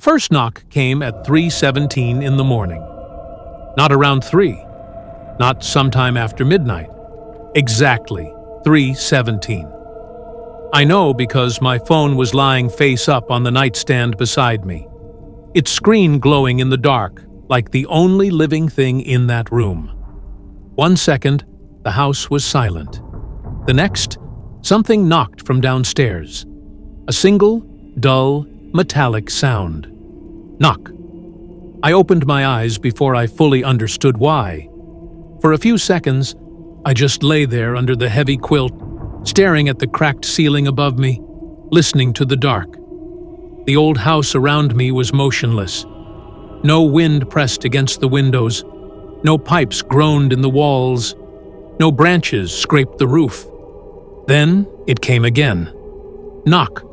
first knock came at 3:17 in the morning. Not around 3, not sometime after midnight. Exactly 3:17. I know because my phone was lying face up on the nightstand beside me, its screen glowing in the dark like the only living thing in that room. 1 second, the house was silent. The next, something knocked from downstairs. A single, dull, metallic sound. Knock. I opened my eyes before I fully understood why. For a few seconds, I just lay there under the heavy quilt, staring at the cracked ceiling above me, listening to the dark. The old house around me was motionless. No wind pressed against the windows. No pipes groaned in the walls. No branches scraped the roof. Then it came again. Knock.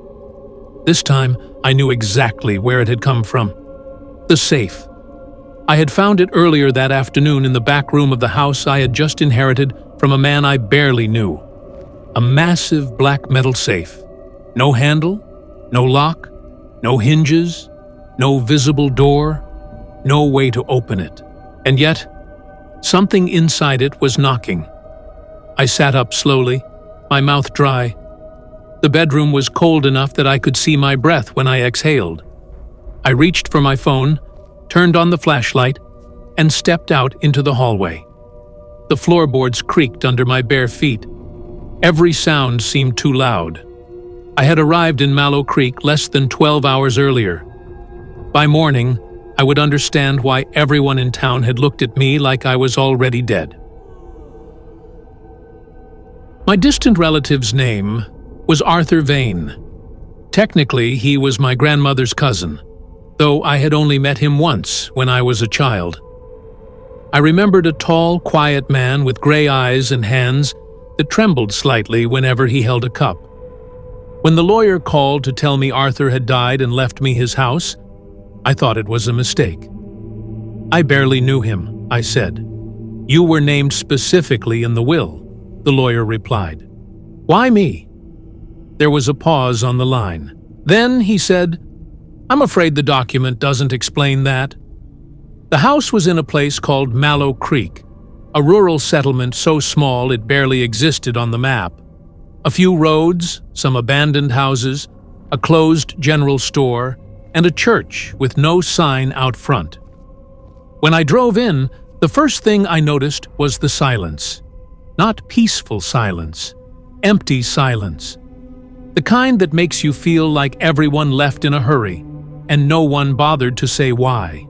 This time, I knew exactly where it had come from. The safe. I had found it earlier that afternoon in the back room of the house I had just inherited from a man I barely knew. A massive black metal safe. No handle, no lock, no hinges, no visible door, no way to open it. And yet, something inside it was knocking. I sat up slowly, my mouth dry. The bedroom was cold enough that I could see my breath when I exhaled. I reached for my phone, turned on the flashlight, and stepped out into the hallway. The floorboards creaked under my bare feet. Every sound seemed too loud. I had arrived in Mallow Creek less than 12 hours earlier. By morning, I would understand why everyone in town had looked at me like I was already dead. My distant relative's name was Arthur Vane. Technically, he was my grandmother's cousin, though I had only met him once when I was a child. I remembered a tall, quiet man with gray eyes and hands that trembled slightly whenever he held a cup. When the lawyer called to tell me Arthur had died and left me his house, I thought it was a mistake. "I barely knew him," I said. "You were named specifically in the will," the lawyer replied. "Why me?" There was a pause on the line. Then he said, "I'm afraid the document doesn't explain that." The house was in a place called Mallow Creek, a rural settlement so small it barely existed on the map. A few roads, some abandoned houses, a closed general store, and a church with no sign out front. When I drove in, the first thing I noticed was the silence. Not peaceful silence, empty silence. The kind that makes you feel like everyone left in a hurry, and no one bothered to say why.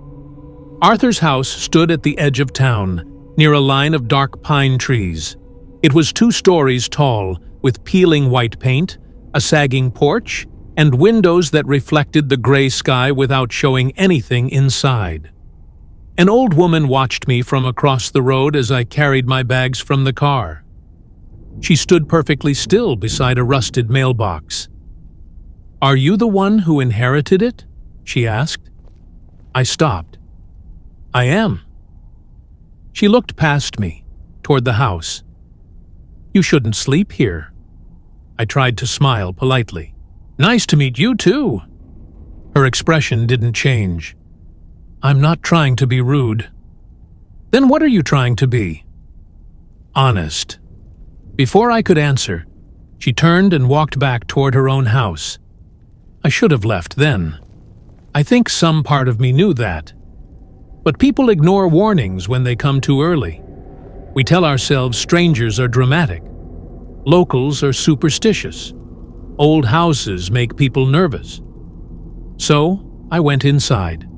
Arthur's house stood at the edge of town, near a line of dark pine trees. It was 2 stories tall, with peeling white paint, a sagging porch, and windows that reflected the gray sky without showing anything inside. An old woman watched me from across the road as I carried my bags from the car. She stood perfectly still beside a rusted mailbox. "Are you the one who inherited it?" she asked. I stopped. "I am." She looked past me, toward the house. "You shouldn't sleep here." I tried to smile politely. "Nice to meet you too." Her expression didn't change. "I'm not trying to be rude." "Then what are you trying to be?" "Honest." Before I could answer, she turned and walked back toward her own house. I should have left then. I think some part of me knew that. But people ignore warnings when they come too early. We tell ourselves strangers are dramatic. Locals are superstitious. Old houses make people nervous. So I went inside.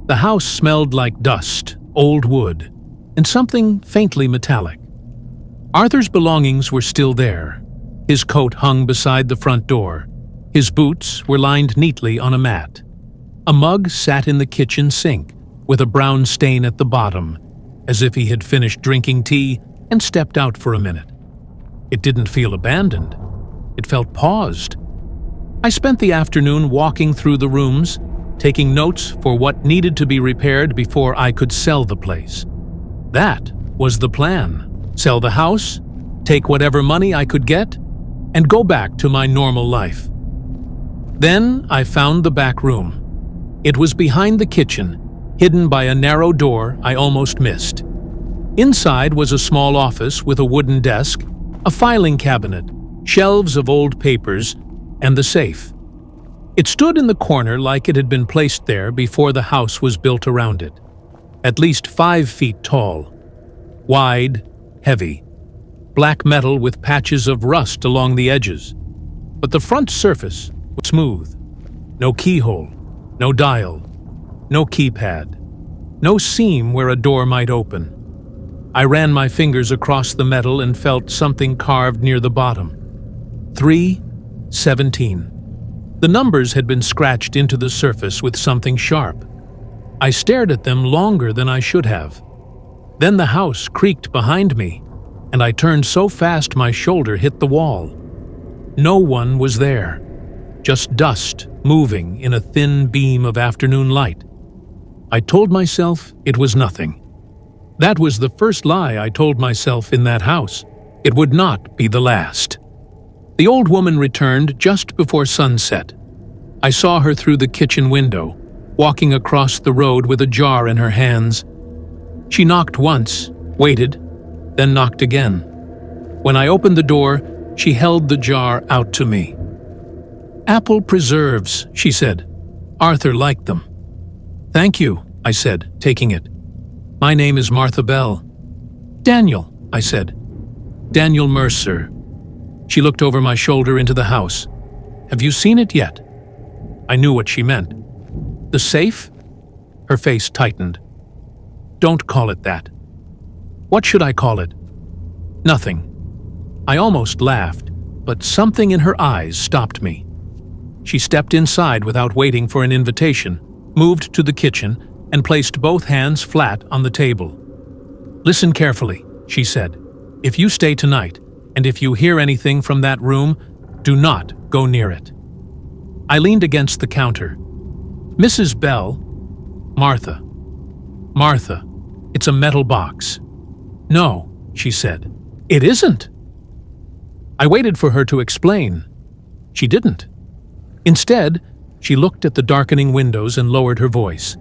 The house smelled like dust, old wood, and something faintly metallic. Arthur's belongings were still there. His coat hung beside the front door. His boots were lined neatly on a mat. A mug sat in the kitchen sink, with a brown stain at the bottom, as if he had finished drinking tea and stepped out for a minute. It didn't feel abandoned. It felt paused. I spent the afternoon walking through the rooms, taking notes for what needed to be repaired before I could sell the place. That was the plan. Sell the house, take whatever money I could get, and go back to my normal life. Then I found the back room. It was behind the kitchen, hidden by a narrow door I almost missed. Inside was a small office with a wooden desk, a filing cabinet, shelves of old papers, and the safe. It stood in the corner like it had been placed there before the house was built around it. At least 5 feet tall. Wide, heavy. Black metal with patches of rust along the edges. But the front surface was smooth. No keyhole, no dial, no keypad, no seam where a door might open. I ran my fingers across the metal and felt something carved near the bottom. 317. The numbers had been scratched into the surface with something sharp. I stared at them longer than I should have. Then the house creaked behind me, and I turned so fast my shoulder hit the wall. No one was there, just dust moving in a thin beam of afternoon light. I told myself it was nothing. That was the first lie I told myself in that house. It would not be the last. The old woman returned just before sunset. I saw her through the kitchen window, walking across the road with a jar in her hands. She knocked once, waited, then knocked again. When I opened the door, she held the jar out to me. "Apple preserves," she said. "Arthur liked them." "Thank you," I said, taking it. "My name is Martha Bell." "Daniel," I said. "Daniel Mercer." She looked over my shoulder into the house. "Have you seen it yet?" I knew what she meant. "The safe?" Her face tightened. "Don't call it that." "What should I call it?" "Nothing." I almost laughed, but something in her eyes stopped me. She stepped inside without waiting for an invitation, moved to the kitchen, and placed both hands flat on the table. "Listen carefully," she said. "If you stay tonight, and if you hear anything from that room, do not go near it." I leaned against the counter. "Mrs. Bell?" "Martha." "Martha, it's a metal box." "No," she said. "It isn't." I waited for her to explain. She didn't. Instead, she looked at the darkening windows and lowered her voice.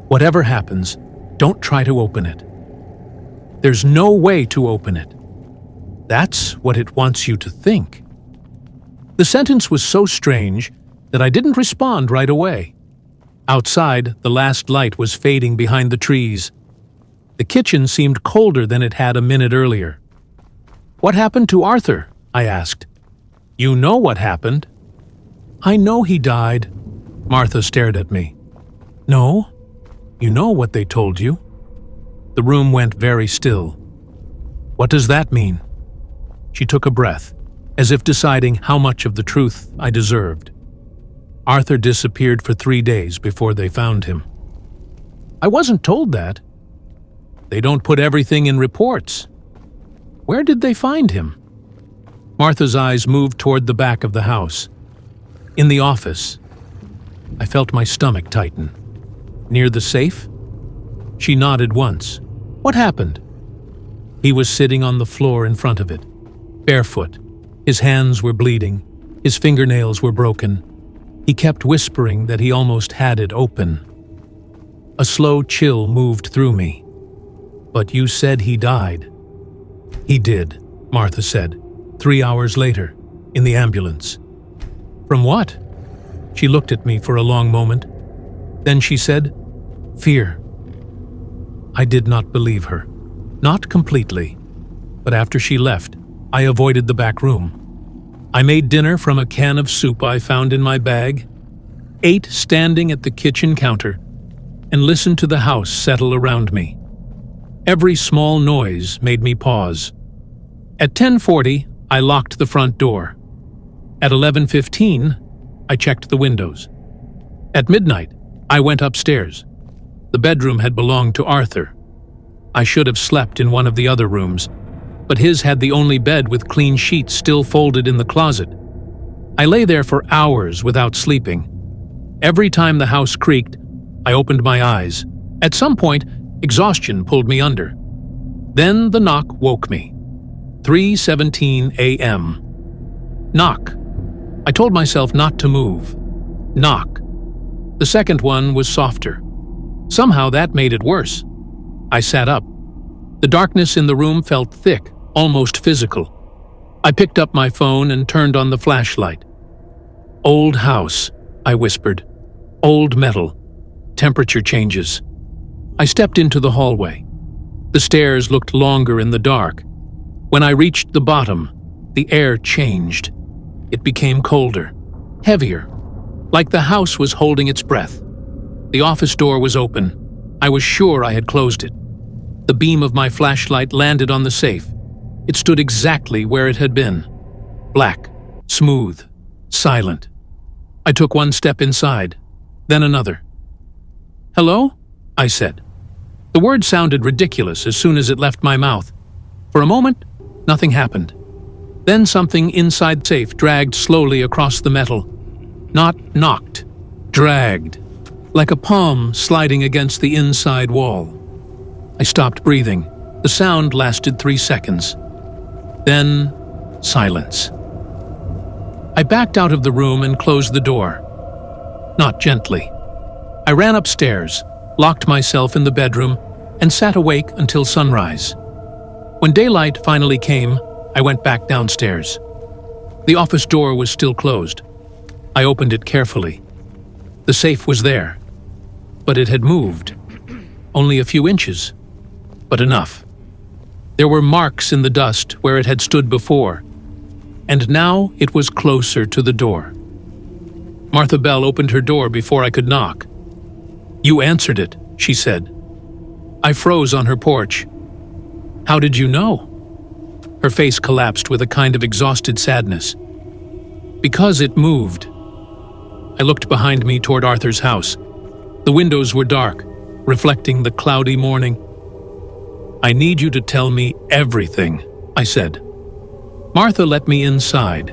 "Whatever happens, don't try to open it. There's no way to open it. That's what it wants you to think." The sentence was so strange that I didn't respond right away. Outside, the last light was fading behind the trees. The kitchen seemed colder than it had a minute earlier. "What happened to Arthur?" I asked. "You know what happened." "I know he died." Martha stared at me. "No? You know what they told you?" The room went very still. "What does that mean?" She took a breath, as if deciding how much of the truth I deserved. "Arthur disappeared for 3 days before they found him." "I wasn't told that." "They don't put everything in reports." "Where did they find him?" Martha's eyes moved toward the back of the house. "In the office." I felt my stomach tighten. "Near the safe?" She nodded once. "What happened?" He was sitting on the floor in front of it, barefoot. His hands were bleeding. His fingernails were broken. He kept whispering that he almost had it open. A slow chill moved through me. "But you said he died." "He did," Martha said, 3 hours later, in the ambulance. "From what?" She looked at me for a long moment. Then she said, "Fear." I did not believe her. Not completely. But after she left, I avoided the back room. I made dinner from a can of soup I found in my bag, ate standing at the kitchen counter, and listened to the house settle around me. Every small noise made me pause. At 10:40, I locked the front door. At 11:15, I checked the windows. At midnight, I went upstairs. The bedroom had belonged to Arthur. I should have slept in one of the other rooms, but his had the only bed with clean sheets still folded in the closet. I lay there for hours without sleeping. Every time the house creaked, I opened my eyes. At some point, exhaustion pulled me under. Then the knock woke me. 3:17 a.m. Knock. I told myself not to move. Knock. The second one was softer. Somehow that made it worse. I sat up. The darkness in the room felt thick, almost physical. I picked up my phone and turned on the flashlight. "Old house," I whispered. "Old metal. Temperature changes." I stepped into the hallway. The stairs looked longer in the dark. When I reached the bottom, the air changed. It became colder, heavier, like the house was holding its breath. The office door was open. I was sure I had closed it. The beam of my flashlight landed on the safe. It stood exactly where it had been. Black, smooth, silent. I took one step inside, then another. "Hello?" I said. The word sounded ridiculous as soon as it left my mouth. For a moment, nothing happened. Then something inside the safe dragged slowly across the metal. Not knocked, dragged, like a palm sliding against the inside wall. I stopped breathing. The sound lasted 3 seconds. Then, silence. I backed out of the room and closed the door. Not gently. I ran upstairs, locked myself in the bedroom, and sat awake until sunrise. When daylight finally came, I went back downstairs. The office door was still closed. I opened it carefully. The safe was there, but it had moved. Only a few inches, but enough. There were marks in the dust where it had stood before, and now it was closer to the door. Martha Bell opened her door before I could knock. "You answered it," she said. I froze on her porch. "How did you know?" Her face collapsed with a kind of exhausted sadness. "Because it moved." I looked behind me toward Arthur's house. The windows were dark, reflecting the cloudy morning. "I need you to tell me everything," I said. Martha let me inside.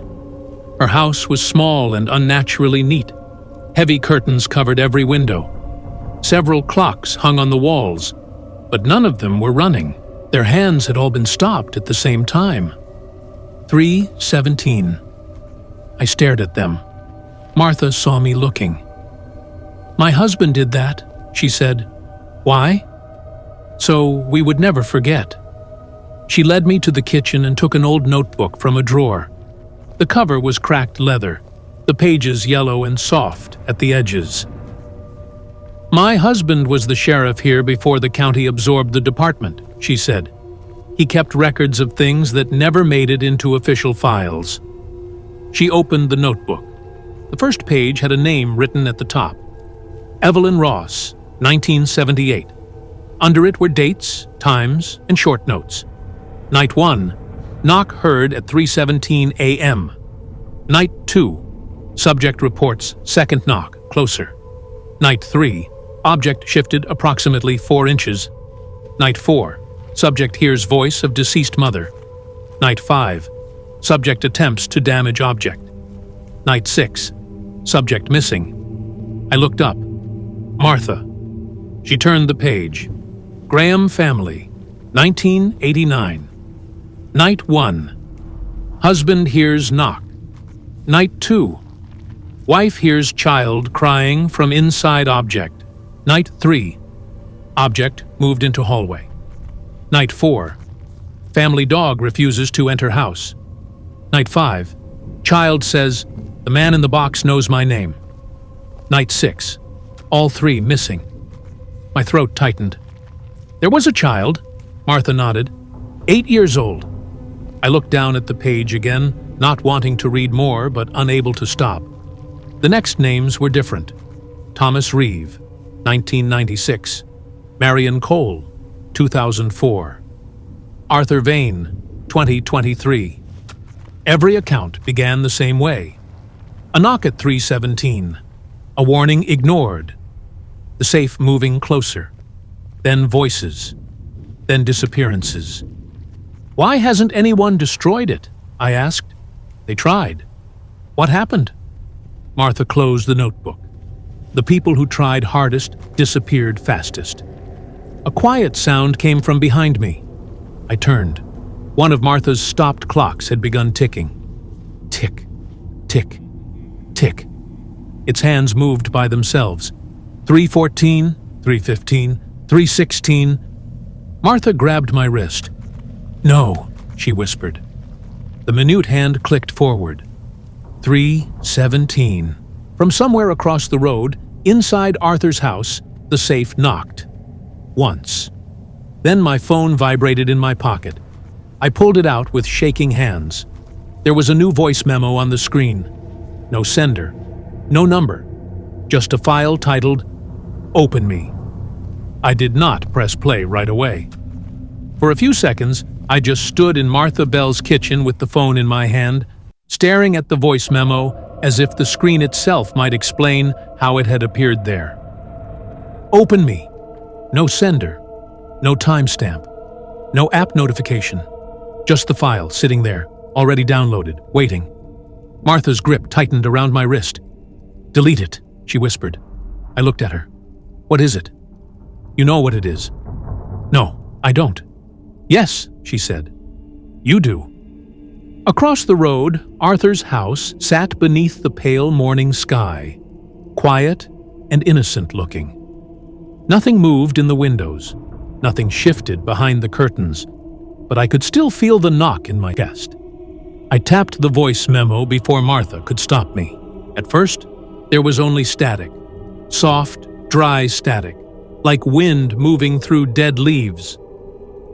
Her house was small and unnaturally neat. Heavy curtains covered every window. Several clocks hung on the walls, but none of them were running. Their hands had all been stopped at the same time. 3:17. I stared at them. Martha saw me looking. "My husband did that," she said. "Why?" "So we would never forget." She led me to the kitchen and took an old notebook from a drawer. The cover was cracked leather, the pages yellow and soft at the edges. "My husband was the sheriff here before the county absorbed the department," she said. "He kept records of things that never made it into official files." She opened the notebook. The first page had a name written at the top. Evelyn Ross, 1978. Under it were dates, times, and short notes. Night 1, knock heard at 3:17 a.m. Night 2, subject reports second knock, closer. Night 3, object shifted approximately 4 inches. Night 4, subject hears voice of deceased mother. Night 5, subject attempts to damage object. Night 6, subject missing. I looked up. Martha. She turned the page. Graham family, 1989. Night 1, husband hears knock. Night 2, wife hears child crying from inside object. Night 3, object moved into hallway. Night 4, family dog refuses to enter house. Night 5, child says, "The man in the box knows my name." Night 6, all 3 missing. My throat tightened. "There was a child," Martha nodded, 8 years old. I looked down at the page again, not wanting to read more but unable to stop. The next names were different. Thomas Reeve, 1996. Marion Cole, 2004. Arthur Vane, 2023. Every account began the same way. A knock at 3:17. A warning ignored. The safe moving closer. Then voices. Then disappearances. "Why hasn't anyone destroyed it?" I asked. "They tried." "What happened?" Martha closed the notebook. The people who tried hardest disappeared fastest. A quiet sound came from behind me. I turned. One of Martha's stopped clocks had begun ticking. Tick, tick, tick. Its hands moved by themselves. 314, 315, 316. Martha grabbed my wrist. "No," she whispered. The minute hand clicked forward. 317. From somewhere across the road, inside Arthur's house, the safe knocked. Once. Then my phone vibrated in my pocket. I pulled it out with shaking hands. There was a new voice memo on the screen. No sender. No number. Just a file titled, "Open Me." I did not press play right away. For a few seconds, I just stood in Martha Bell's kitchen with the phone in my hand, staring at the voice memo as if the screen itself might explain how it had appeared there. Open me. No sender. No timestamp. No app notification. Just the file sitting there, already downloaded, waiting. Martha's grip tightened around my wrist. "Delete it," she whispered. I looked at her. "What is it?" "You know what it is." "No, I don't." "Yes," she said. "You do." Across the road, Arthur's house sat beneath the pale morning sky, quiet and innocent-looking. Nothing moved in the windows, nothing shifted behind the curtains, but I could still feel the knock in my chest. I tapped the voice memo before Martha could stop me. At first, there was only static, soft, dry static, like wind moving through dead leaves.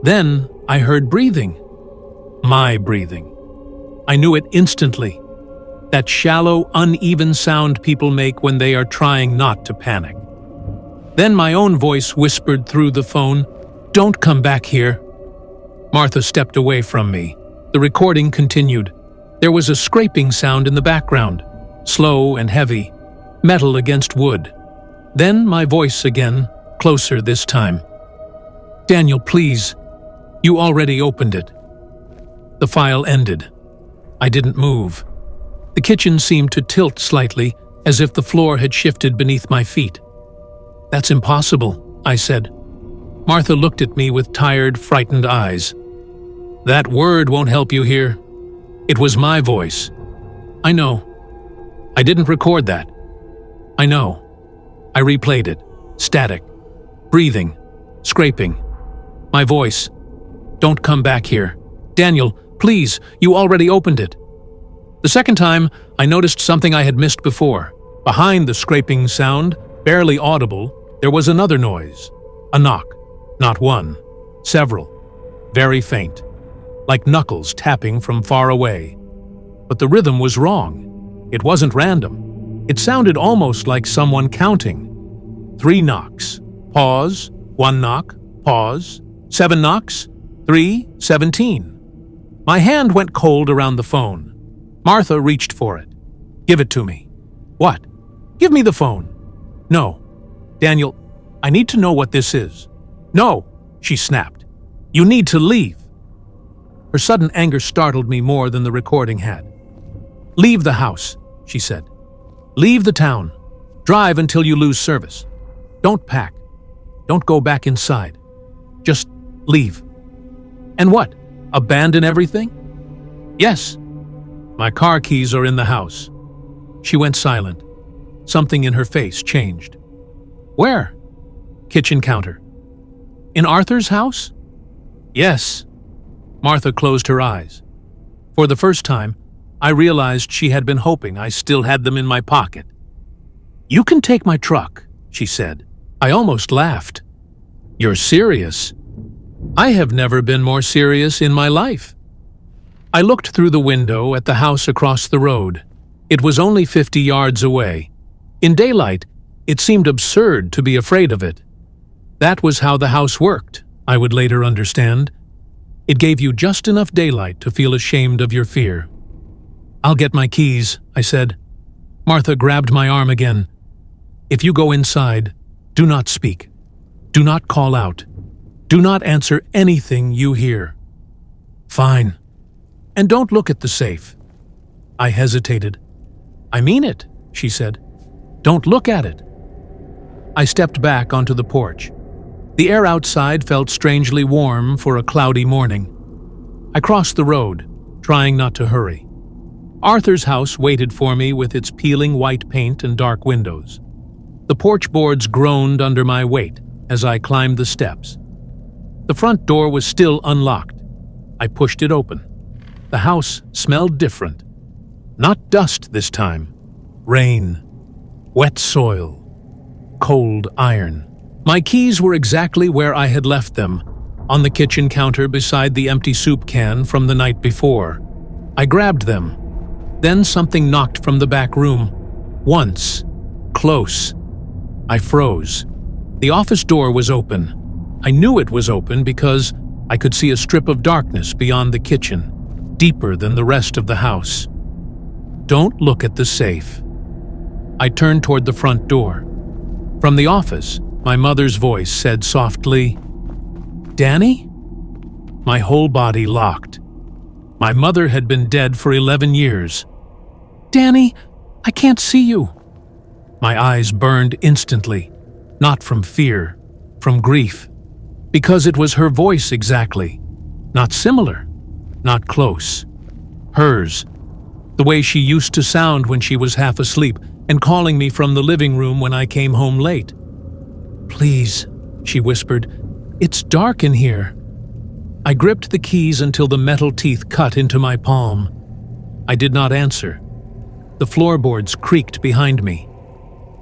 Then I heard breathing. My breathing. I knew it instantly. That shallow, uneven sound people make when they are trying not to panic. Then my own voice whispered through the phone, "Don't come back here." Martha stepped away from me. The recording continued. There was a scraping sound in the background, slow and heavy, metal against wood. Then my voice again, closer this time. "Daniel, please. You already opened it." The file ended. I didn't move. The kitchen seemed to tilt slightly, as if the floor had shifted beneath my feet. "That's impossible," I said. Martha looked at me with tired, frightened eyes. "That word won't help you here. It was my voice." "I know. I didn't record that." "I know." I replayed it. Static. Breathing. Scraping. My voice. "Don't come back here. Daniel, please, you already opened it." The second time, I noticed something I had missed before. Behind the scraping sound, barely audible, there was another noise. A knock. Not one. Several. Very faint. Like knuckles tapping from far away. But the rhythm was wrong. It wasn't random. It sounded almost like someone counting. 3 knocks. Pause. 1 knock. Pause. 7 knocks. 3, 17. My hand went cold around the phone. Martha reached for it. "Give it to me." "What?" "Give me the phone." "No." "Daniel, I need to know what this is." "No," she snapped. "You need to leave." Her sudden anger startled me more than the recording had. "Leave the house," she said. "Leave the town. Drive until you lose service. Don't pack. Don't go back inside. Just leave." "And what? Abandon everything?" "Yes. My car keys are in the house." She went silent. Something in her face changed. "Where?" "Kitchen counter." "In Arthur's house?" "Yes." Martha closed her eyes. For the first time, I realized she had been hoping I still had them in my pocket. "You can take my truck," she said. I almost laughed. "You're serious?" I have never been more serious in my life. I looked through the window at the house across the road. It was only 50 yards away. In daylight, it seemed absurd to be afraid of it. That was how the house worked, I would later understand. It gave you just enough daylight to feel ashamed of your fear. "I'll get my keys," I said. Martha grabbed my arm again. "If you go inside, do not speak. Do not call out. Do not answer anything you hear." "Fine. And don't look at the safe." I hesitated. "I mean it," she said. "Don't look at it." I stepped back onto the porch. The air outside felt strangely warm for a cloudy morning. I crossed the road, trying not to hurry. Arthur's house waited for me with its peeling white paint and dark windows. The porch boards groaned under my weight as I climbed the steps. The front door was still unlocked. I pushed it open. The house smelled different. Not dust this time. Rain. Wet soil. Cold iron. My keys were exactly where I had left them, on the kitchen counter beside the empty soup can from the night before. I grabbed them. Then something knocked from the back room. Once. Close. I froze. The office door was open. I knew it was open because I could see a strip of darkness beyond the kitchen, deeper than the rest of the house. Don't look at the safe. I turned toward the front door. From the office, my mother's voice said softly, "Danny?" My whole body locked. My mother had been dead for 11 years. "Danny, I can't see you." My eyes burned instantly, not from fear, from grief, because it was her voice exactly, not similar, not close. Hers, the way she used to sound when she was half asleep and calling me from the living room when I came home late. "Please," she whispered, "it's dark in here." I gripped the keys until the metal teeth cut into my palm. I did not answer. The floorboards creaked behind me.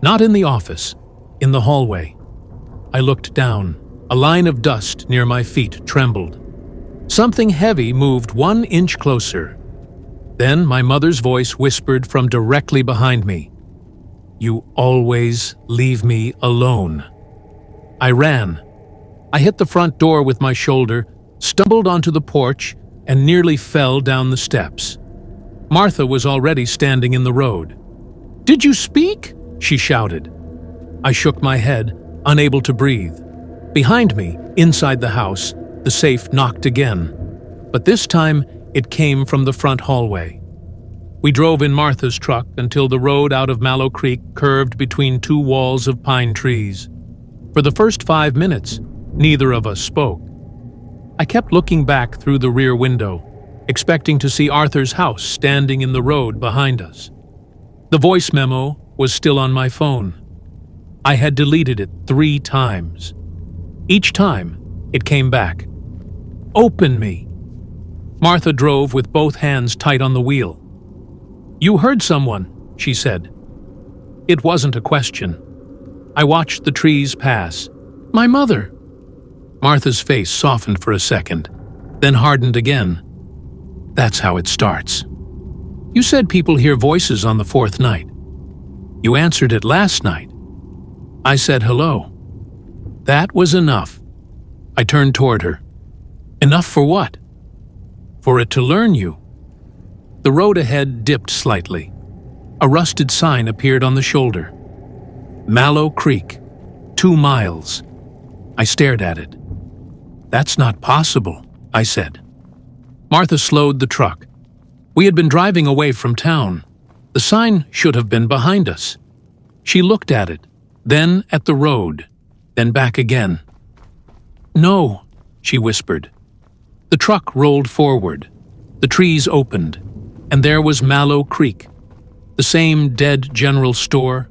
Not in the office, in the hallway. I looked down. A line of dust near my feet trembled. Something heavy moved 1 inch closer. Then my mother's voice whispered from directly behind me, "You always leave me alone." I ran. I hit the front door with my shoulder, stumbled onto the porch, and nearly fell down the steps. Martha was already standing in the road. "Did you speak?" she shouted. I shook my head, unable to breathe. Behind me, inside the house, the safe knocked again. But this time, it came from the front hallway. We drove in Martha's truck until the road out of Mallow Creek curved between 2 walls of pine trees. For the first 5 minutes, neither of us spoke. I kept looking back through the rear window, expecting to see Arthur's house standing in the road behind us. The voice memo was still on my phone. I had deleted it 3 times. Each time, it came back. "Open me." Martha drove with both hands tight on the wheel. "You heard someone," she said. It wasn't a question. I watched the trees pass. "My mother." Martha's face softened for a second, then hardened again. "That's how it starts. You said people hear voices on the 4th night. You answered it last night. I said hello. That was enough." I turned toward her. "Enough for what?" "For it to learn you." The road ahead dipped slightly. A rusted sign appeared on the shoulder. Mallow Creek, 2 miles. I stared at it. "That's not possible," I said. Martha slowed the truck. We had been driving away from town. The sign should have been behind us. She looked at it, then at the road, then back again. "No," she whispered. The truck rolled forward. The trees opened, and there was Mallow Creek. The same dead general store,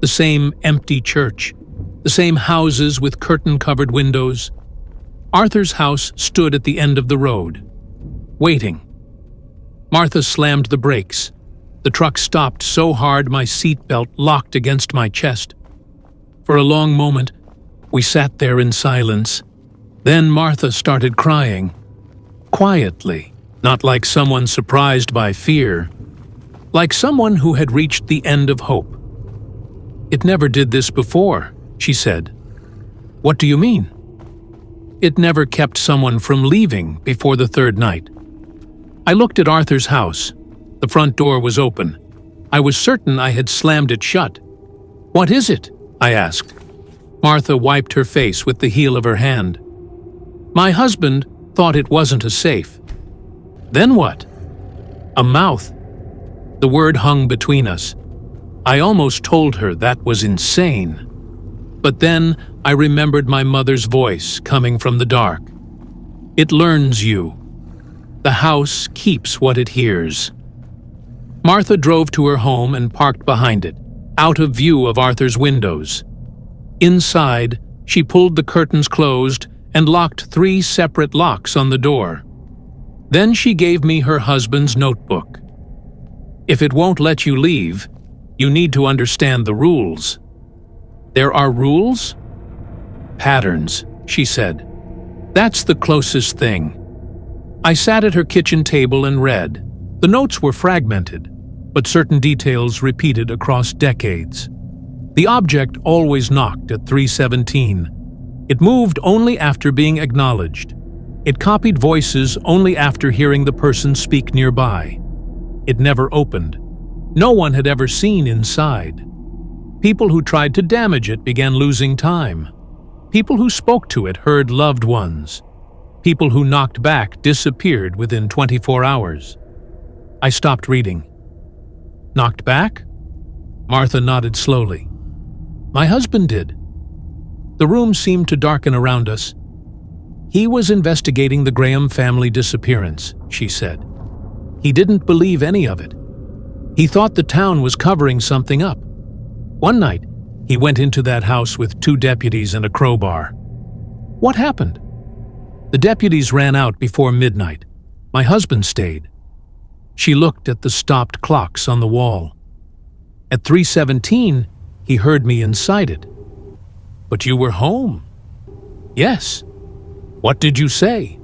the same empty church, the same houses with curtain-covered windows. Arthur's house stood at the end of the road, waiting. Martha slammed the brakes. The truck stopped so hard my seatbelt locked against my chest. For a long moment, we sat there in silence. Then Martha started crying. Quietly, not like someone surprised by fear, like someone who had reached the end of hope. "It never did this before," she said. "What do you mean?" "It never kept someone from leaving before the 3rd night." I looked at Arthur's house. The front door was open. I was certain I had slammed it shut. "What is it?" I asked. Martha wiped her face with the heel of her hand. "My husband thought it wasn't a safe." "Then what?" "A mouth." The word hung between us. I almost told her that was insane. But then I remembered my mother's voice coming from the dark. "It learns you. The house keeps what it hears." Martha drove to her home and parked behind it, out of view of Arthur's windows. Inside, she pulled the curtains closed and locked 3 separate locks on the door. Then she gave me her husband's notebook. If it won't let you leave, you need to understand the rules. There are rules? Patterns, she said. That's the closest thing. I sat at her kitchen table and read. The notes were fragmented, but certain details repeated across decades. The object always knocked at 3:17. It moved only after being acknowledged. It copied voices only after hearing the person speak nearby. It never opened. No one had ever seen inside. People who tried to damage it began losing time. People who spoke to it heard loved ones. People who knocked back disappeared within 24 hours. I stopped reading. Knocked back? Martha nodded slowly. My husband did. The room seemed to darken around us. He was investigating the Graham family disappearance, she said. He didn't believe any of it. He thought the town was covering something up. One night, he went into that house with 2 deputies and a crowbar. What happened? The deputies ran out before midnight. My husband stayed. She looked at the stopped clocks on the wall. At 3:17, he heard me inside it. But you were home. Yes. What did you say?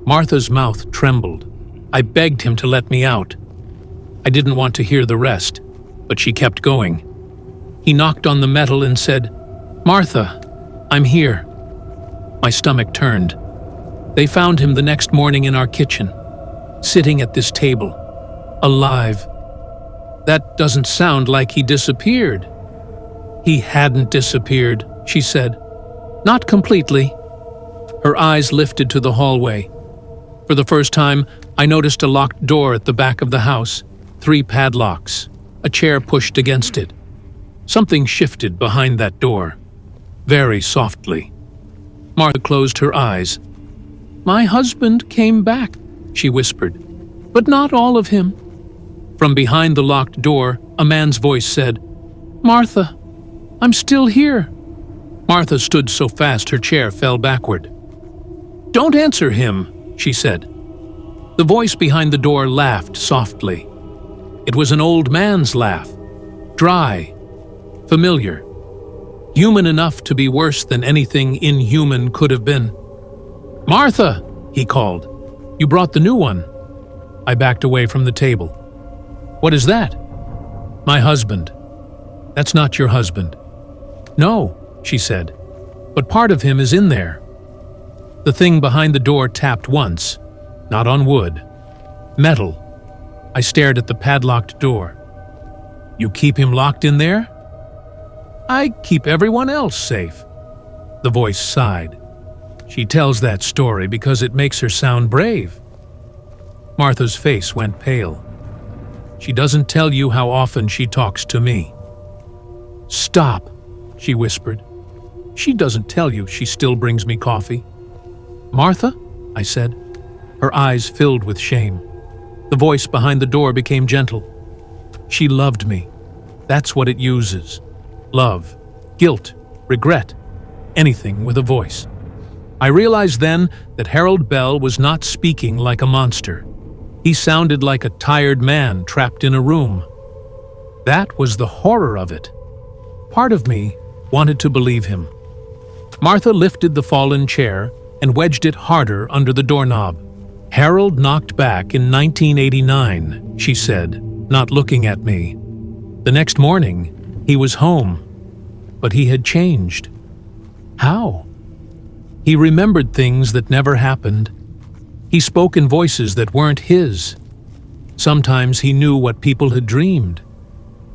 Martha's mouth trembled. I begged him to let me out. I didn't want to hear the rest, but she kept going. He knocked on the metal and said, Martha, I'm here. My stomach turned. They found him the next morning in our kitchen, sitting at this table, alive. That doesn't sound like he disappeared. He hadn't disappeared, she said. Not completely. Her eyes lifted to the hallway. For the first time, I noticed a locked door at the back of the house, 3 padlocks, a chair pushed against it. Something shifted behind that door, very softly. Martha closed her eyes. My husband came back, she whispered, but not all of him. From behind the locked door, a man's voice said, Martha, I'm still here. Martha stood so fast her chair fell backward. Don't answer him, she said. The voice behind the door laughed softly. It was an old man's laugh, dry, familiar, human enough to be worse than anything inhuman could have been. Martha, he called. You brought the new one. I backed away from the table. What is that? My husband. That's not your husband. No, she said, but part of him is in there. The thing behind the door tapped once, not on wood. Metal. I stared at the padlocked door. You keep him locked in there? I keep everyone else safe. The voice sighed. She tells that story because it makes her sound brave. Martha's face went pale. She doesn't tell you how often she talks to me. Stop, she whispered. She doesn't tell you she still brings me coffee. Martha, I said. Her eyes filled with shame. The voice behind the door became gentle. She loved me. That's what it uses. Love, guilt, regret, anything with a voice. I realized then that Harold Bell was not speaking like a monster. He sounded like a tired man trapped in a room. That was the horror of it. Part of me wanted to believe him. Martha lifted the fallen chair and wedged it harder under the doorknob. Harold knocked back in 1989, she said, not looking at me. The next morning, he was home, but he had changed. How? He remembered things that never happened. He spoke in voices that weren't his. Sometimes he knew what people had dreamed.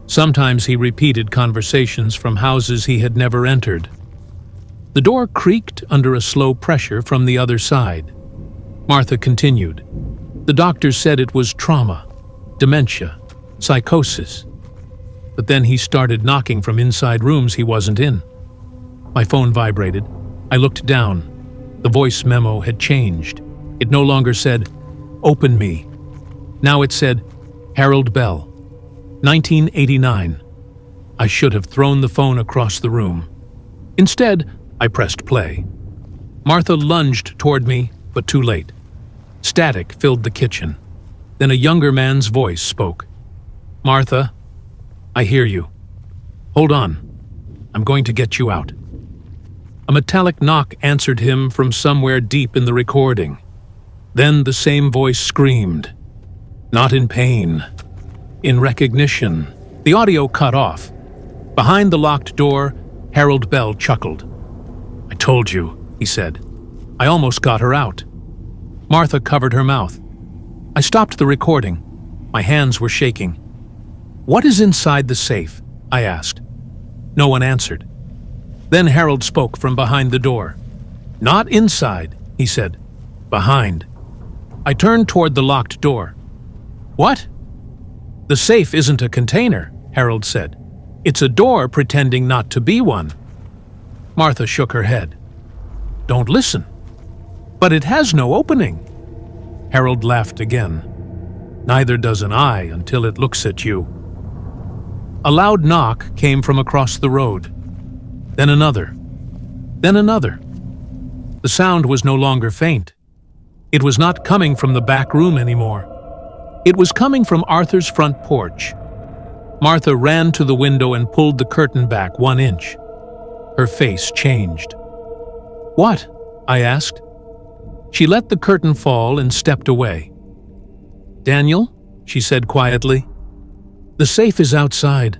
Sometimes he repeated conversations from houses he had never entered. The door creaked under a slow pressure from the other side. Martha continued. The doctors said it was trauma, dementia, psychosis. But then he started knocking from inside rooms he wasn't in. My phone vibrated. I looked down. The voice memo had changed. It no longer said, "Open me." Now it said, "Harold Bell, 1989. I should have thrown the phone across the room. Instead, I pressed play. Martha lunged toward me, but too late. Static filled the kitchen. Then a younger man's voice spoke. "Martha, I hear you. Hold on. I'm going to get you out." A metallic knock answered him from somewhere deep in the recording. Then the same voice screamed. Not in pain. In recognition. The audio cut off. Behind the locked door, Harold Bell chuckled. "I told you," he said. "I almost got her out." Martha covered her mouth. I stopped the recording. My hands were shaking. "What is inside the safe?" I asked. No one answered. Then Harold spoke from behind the door. "Not inside," he said. "Behind." I turned toward the locked door. "What?" "The safe isn't a container," Harold said. "It's a door pretending not to be one." Martha shook her head. "Don't listen." "But it has no opening." Harold laughed again. "Neither does an eye until it looks at you." A loud knock came from across the road. Then another. Then another. The sound was no longer faint. It was not coming from the back room anymore. It was coming from Arthur's front porch. Martha ran to the window and pulled the curtain back 1 inch. Her face changed. "What?" I asked. She let the curtain fall and stepped away. "Daniel," she said quietly, "the safe is outside."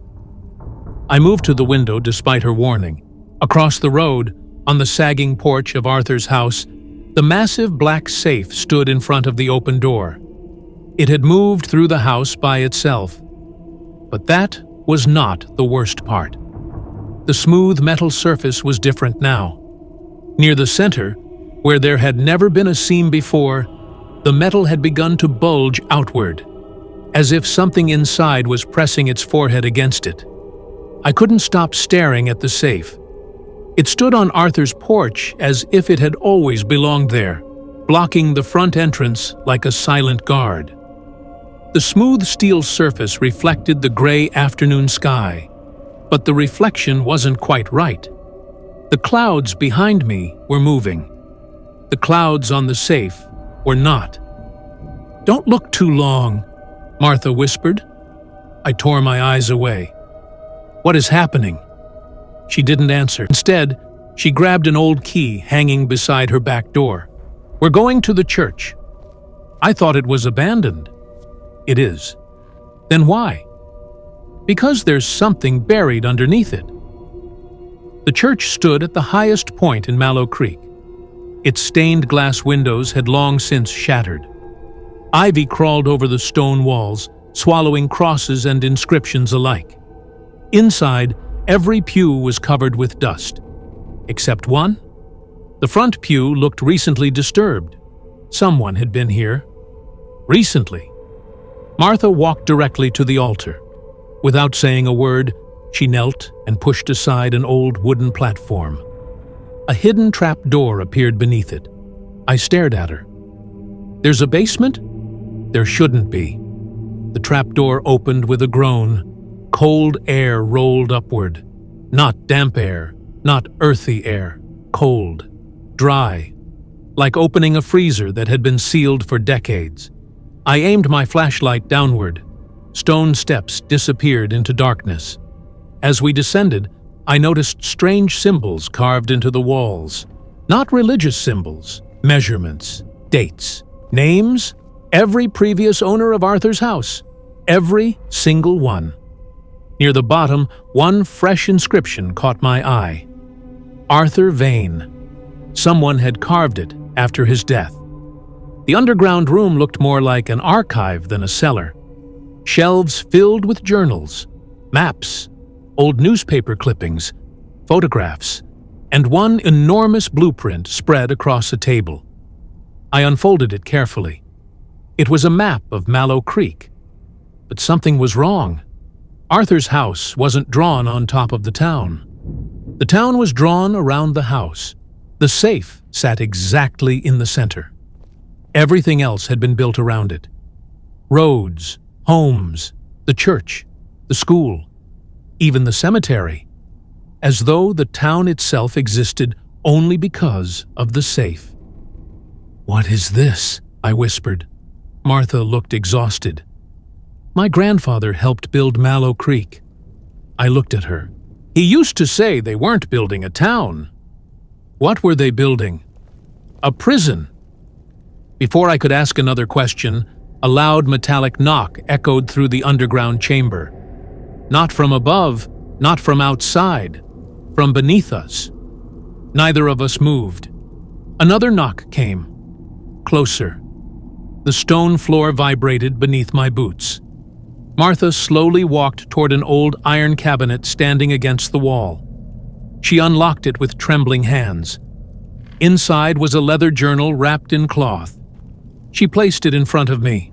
I moved to the window despite her warning. Across the road, on the sagging porch of Arthur's house, the massive black safe stood in front of the open door. It had moved through the house by itself. But that was not the worst part. The smooth metal surface was different now. Near the center, where there had never been a seam before, the metal had begun to bulge outward, as if something inside was pressing its forehead against it. I couldn't stop staring at the safe. It stood on Arthur's porch as if it had always belonged there, blocking the front entrance like a silent guard. The smooth steel surface reflected the gray afternoon sky, but the reflection wasn't quite right. The clouds behind me were moving. The clouds on the safe were not. "Don't look too long," Martha whispered. I tore my eyes away. "What is happening?" She didn't answer. Instead, she grabbed an old key hanging beside her back door. "We're going to the church." I thought it was abandoned. It is. Then why? Because there's something buried underneath it. The church stood at the highest point in Mallow Creek. Its stained glass windows had long since shattered. Ivy crawled over the stone walls, swallowing crosses and inscriptions alike. Inside, every pew was covered with dust. Except one. The front pew looked recently disturbed. Someone had been here. Recently. Martha walked directly to the altar. Without saying a word, she knelt and pushed aside an old wooden platform. A hidden trap door appeared beneath it. I stared at her. "There's a basement?" There shouldn't be. The trap door opened with a groan. Cold air rolled upward. Not damp air, not earthy air. Cold. Dry. Like opening a freezer that had been sealed for decades. I aimed my flashlight downward. Stone steps disappeared into darkness. As we descended, I noticed strange symbols carved into the walls. Not religious symbols, measurements, dates, names, every previous owner of Arthur's house. Every single one. Near the bottom, one fresh inscription caught my eye. Arthur Vane. Someone had carved it after his death. The underground room looked more like an archive than a cellar. Shelves filled with journals, maps, old newspaper clippings, photographs, and one enormous blueprint spread across a table. I unfolded it carefully. It was a map of Mallow Creek. But something was wrong. Arthur's house wasn't drawn on top of the town. The town was drawn around the house. The safe sat exactly in the center. Everything else had been built around it. Roads, homes, the church. the school, even the cemetery, as though the town itself existed only because of the safe. "What is this?" I whispered. Martha looked exhausted. "My grandfather helped build Mallow Creek." I looked at her. "He used to say they weren't building a town." "What were they building?" "A prison." Before I could ask another question, a loud metallic knock echoed through the underground chamber. Not from above, not from outside, from beneath us. Neither of us moved. Another knock came. Closer. The stone floor vibrated beneath my boots. Martha slowly walked toward an old iron cabinet standing against the wall. She unlocked it with trembling hands. Inside was a leather journal wrapped in cloth. She placed it in front of me.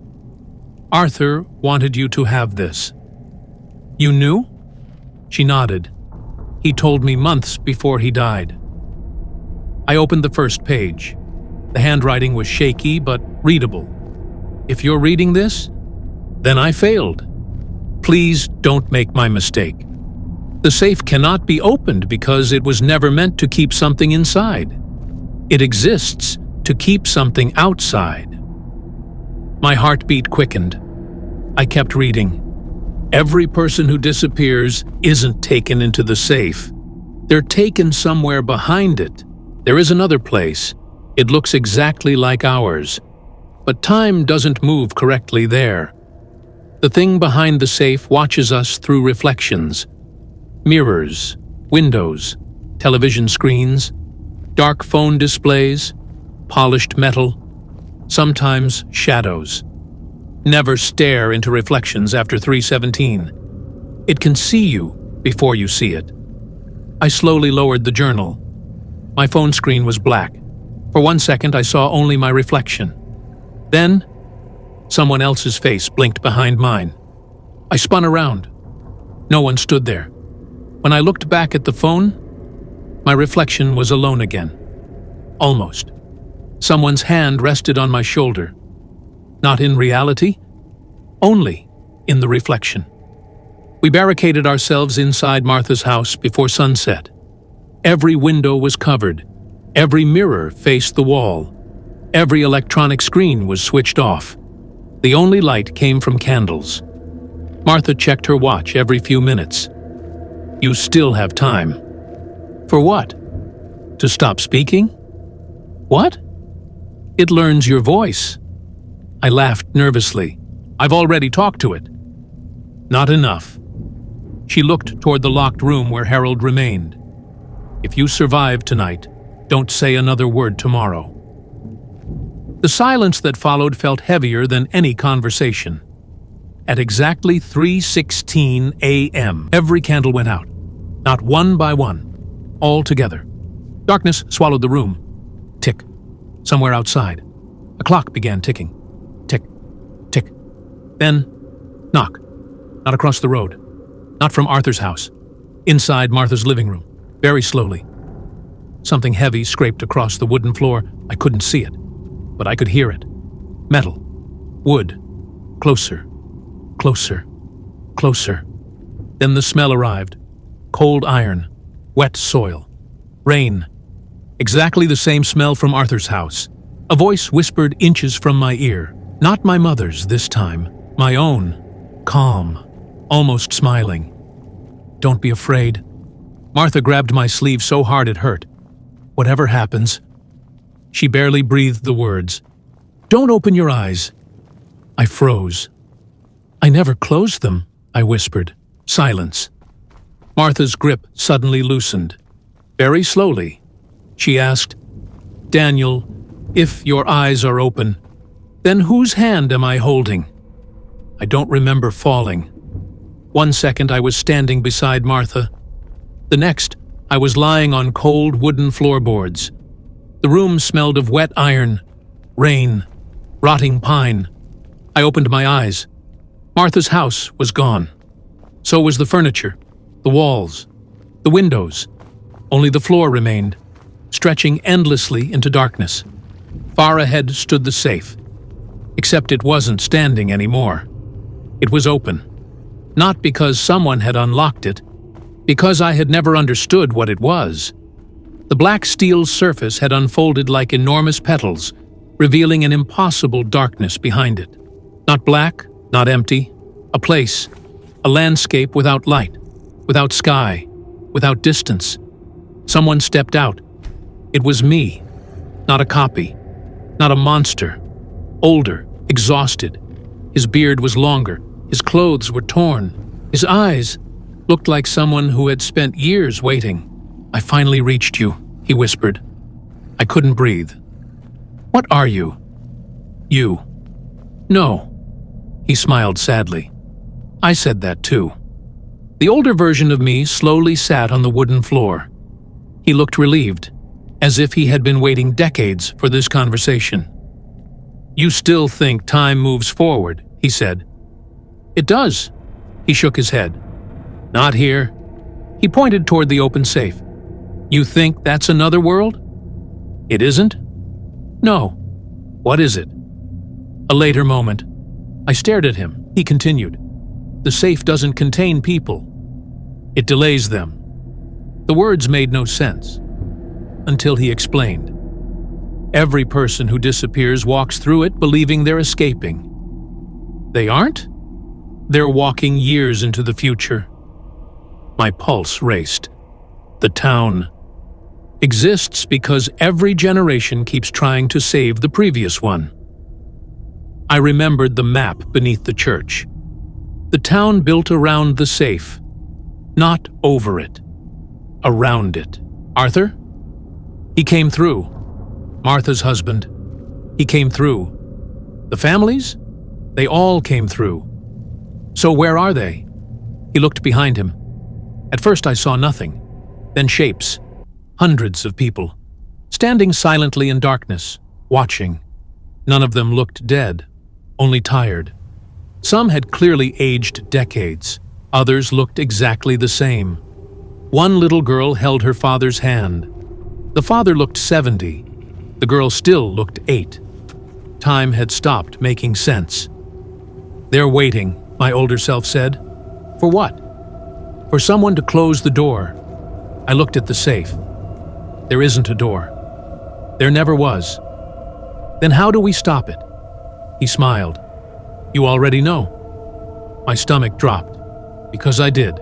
"Arthur wanted you to have this." "You knew?" She nodded. "He told me months before he died." I opened the first page. The handwriting was shaky but readable. "If you're reading this, then I failed. Please don't make my mistake. The safe cannot be opened because it was never meant to keep something inside. It exists to keep something outside." My heartbeat quickened. I kept reading. "Every person who disappears isn't taken into the safe. They're taken somewhere behind it. There is another place. It looks exactly like ours. But time doesn't move correctly there. The thing behind the safe watches us through reflections. Mirrors, windows, television screens, dark phone displays, polished metal, sometimes shadows. Never stare into reflections after 3:17. It can see you before you see it." I slowly lowered the journal. My phone screen was black. For 1 second I saw only my reflection. Then, someone else's face blinked behind mine. I spun around. No one stood there. When I looked back at the phone, my reflection was alone again. Almost. Someone's hand rested on my shoulder. Not in reality, only in the reflection. We barricaded ourselves inside Martha's house before sunset. Every window was covered. Every mirror faced the wall. Every electronic screen was switched off. The only light came from candles. Martha checked her watch every few minutes. "You still have time." "For what? To stop speaking?" "What?" "It learns your voice." I laughed nervously. "I've already talked to it." "Not enough." She looked toward the locked room where Harold remained. "If you survive tonight, don't say another word tomorrow." The silence that followed felt heavier than any conversation. At exactly 3:16 a.m., every candle went out, not one by one, all together. Darkness swallowed the room. Tick. Somewhere outside, a clock began ticking. Tick, tick. Then, knock. Not across the road. Not from Arthur's house. Inside Martha's living room, very slowly. Something heavy scraped across the wooden floor. I couldn't see it, but I could hear it. Metal. Wood. Closer. Closer. Closer. Then the smell arrived. Cold iron. Wet soil. Rain. Exactly the same smell from Arthur's house. A voice whispered inches from my ear. Not my mother's this time. My own. Calm. Almost smiling. "Don't be afraid." Martha grabbed my sleeve so hard it hurt. "Whatever happens." She barely breathed the words. "Don't open your eyes." I froze. "I never closed them," I whispered. Silence. Martha's grip suddenly loosened. Very slowly. She asked, "Daniel, if your eyes are open, then whose hand am I holding?" I don't remember falling. 1 second I was standing beside Martha. The next, I was lying on cold wooden floorboards. The room smelled of wet iron, rain, rotting pine. I opened my eyes. Martha's house was gone. So was the furniture, the walls, the windows. Only the floor remained, stretching endlessly into darkness. Far ahead stood the safe, except it wasn't standing anymore. It was open. Not because someone had unlocked it, because I had never understood what it was. The black steel surface had unfolded like enormous petals, revealing an impossible darkness behind it. Not black, not empty, a place, a landscape without light, without sky, without distance. Someone stepped out. It was me, not a copy, not a monster. Older, exhausted. His beard was longer, his clothes were torn, his eyes looked like someone who had spent years waiting. "I finally reached you," he whispered. I couldn't breathe. "What are you?" "You." "No." He smiled sadly. I said that too. The older version of me slowly sat on the wooden floor. He looked relieved, as if he had been waiting decades for this conversation. "You still think time moves forward," he said. "It does." He shook his head. "Not here." He pointed toward the open safe. "You think that's another world?" "It isn't?" "No." "What is it?" A later moment. I stared at him. He continued. "The safe doesn't contain people. It delays them." The words made no sense, until he explained. Every person who disappears walks through it believing they're escaping. They aren't? They're walking years into the future. My pulse raced. The town exists because every generation keeps trying to save the previous one. I remembered the map beneath the church. The town built around the safe, not over it, around it. Arthur? He came through. Martha's husband. He came through. The families? They all came through. So where are they? He looked behind him. At first I saw nothing, then shapes, hundreds of people, standing silently in darkness, watching. None of them looked dead, only tired. Some had clearly aged decades. Others looked exactly the same. One little girl held her father's hand. The father looked 70. The girl still looked 8. Time had stopped making sense. "They're waiting," my older self said. "For what?" "For someone to close the door." I looked at the safe. There isn't a door. There never was. "Then how do we stop it?" He smiled. "You already know." My stomach dropped, because I did.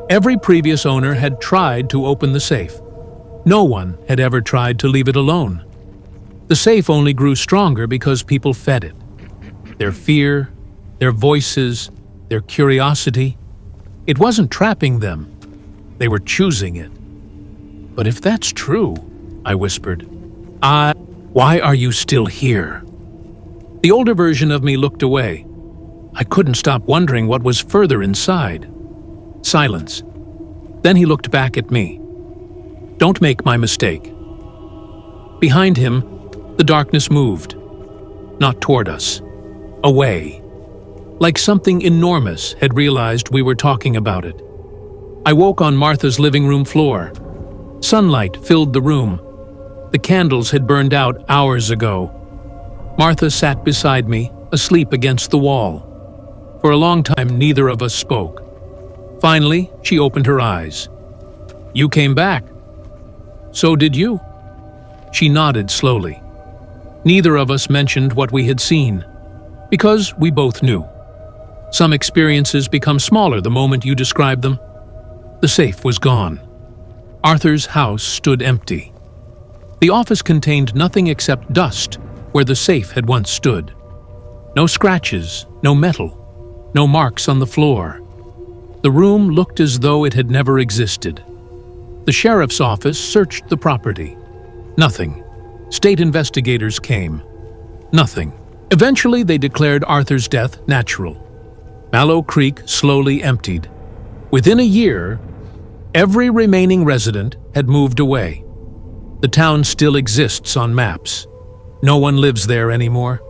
Every previous owner had tried to open the safe. No one had ever tried to leave it alone. The safe only grew stronger because people fed it. Their fear, their voices, their curiosity. It wasn't trapping them. They were choosing it. "But if that's true," I whispered, why are you still here?" The older version of me looked away. I couldn't stop wondering what was further inside. Silence. Then he looked back at me. "Don't make my mistake." Behind him, the darkness moved. Not toward us. Away. Like something enormous had realized we were talking about it. I woke on Martha's living room floor. Sunlight filled the room. The candles had burned out hours ago. Martha sat beside me, asleep against the wall. For a long time, neither of us spoke. Finally, she opened her eyes. "You came back." "So did you." She nodded slowly. Neither of us mentioned what we had seen, because we both knew. Some experiences become smaller the moment you describe them. The safe was gone. Arthur's house stood empty. The office contained nothing except dust where the safe had once stood. No scratches, no metal, no marks on the floor. The room looked as though it had never existed. The sheriff's office searched the property. Nothing. State investigators came. Nothing. Eventually, they declared Arthur's death natural. Mallow Creek slowly emptied. Within a year, every remaining resident had moved away. The town still exists on maps. No one lives there anymore.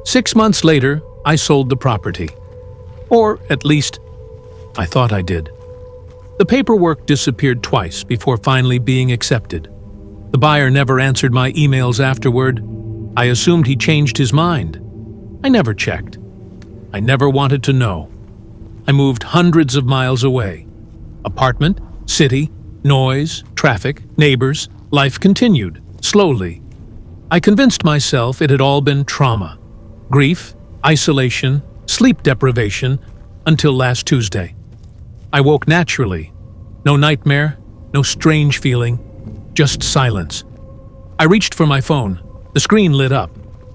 6 months later, I sold the property. Or, at least, I thought I did. The paperwork disappeared twice before finally being accepted. The buyer never answered my emails afterward. I assumed he changed his mind. I never checked. I never wanted to know. I moved hundreds of miles away. Apartment, city, noise, traffic, neighbors, life continued, slowly. I convinced myself it had all been trauma. Grief, isolation, sleep deprivation, until last Tuesday. I woke naturally. No nightmare, no strange feeling, just silence. I reached for my phone. The screen lit up.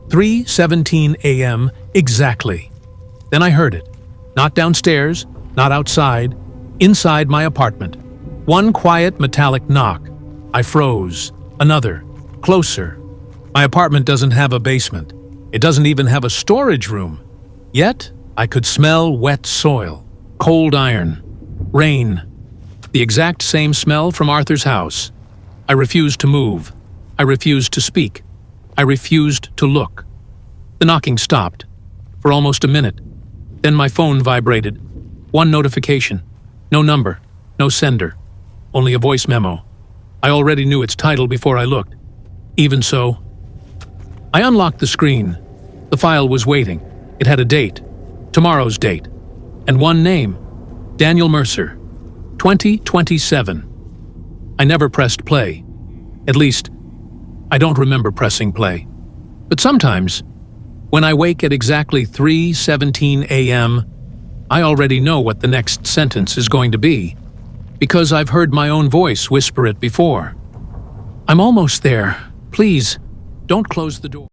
3:17 a.m. exactly. Then I heard it. Not downstairs, not outside, inside my apartment. One quiet metallic knock. I froze. Another. Closer. My apartment doesn't have a basement. It doesn't even have a storage room. Yet, I could smell wet soil, cold iron, rain. The exact same smell from Arthur's house. I refused to move. I refused to speak. I refused to look. The knocking stopped. For almost a minute. Then my phone vibrated. One notification. No number. No sender. Only a voice memo. I already knew its title before I looked. Even so, I unlocked the screen. The file was waiting. It had a date. Tomorrow's date. And one name. Daniel Mercer. 2027. I never pressed play. At least, I don't remember pressing play. But sometimes, when I wake at exactly 3:17 a.m., I already know what the next sentence is going to be, because I've heard my own voice whisper it before. I'm almost there. Please, don't close the door.